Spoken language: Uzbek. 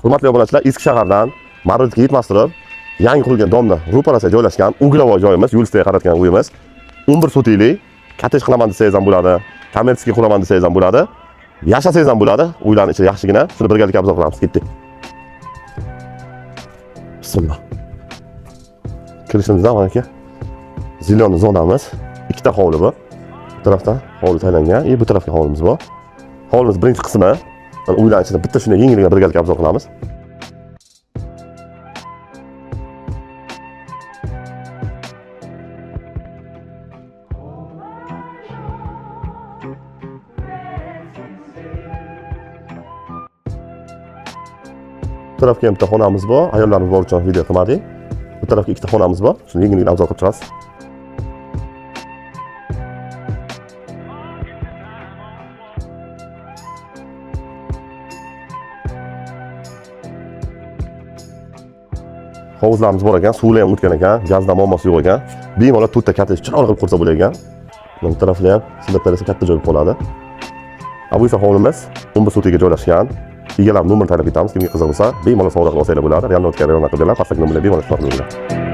Hurmatli obunachilar, eski shahardan Marotga yetmas turib, yangi qurilgan domda ro'parasiga joylashgan Ugravoy joyimiz, Yulistaga qaratgan uyimiz. 11 sotiklik, kottedj qilaman desangiz ham bo'ladi, kommersiya quraman desangiz ham bo'ladi, yashasangiz ham bo'ladi. Uylarning ichida yaxshigina. Shuni birgalikda obzor qilamiz. Ketdik. Bismillah. Kirishimizdan mana aka zilon zonamiz, ikkita hovli bor. Bu tarafdan hovli taylangan, bu tarafga hovlimiz bor. Hovlimiz birinchi qismi. Uylar ichida bitta shunday yengilgina birgalikda obzor qilamiz. Bu tarafga ham bitta xonamiz bor. Ayollarimiz bor uchun video qilmadik. Bu tarafga ikkita xonamiz bor. Shuni yengilgina obzor qilib turamiz. Hovuzlarimiz bor ekan, suvlar ham o'tgan ekan, gazdan muammosi yo'q ekan. Bemalol to'rtta kattedj chiroyli qilib qursa bo'lar ekan. Bu tarafda ham sizlar esa katta joy qoladi. Bu esa hovlimiz 11 sotikga joylashgan. Egalar nomer talab etamiz. Kimga qiziq bo'lsa, bemalol savdo qilib olsanglar bo'ladi. Real notka real qilib pastdagi nomerga bemalol aloqa qiling.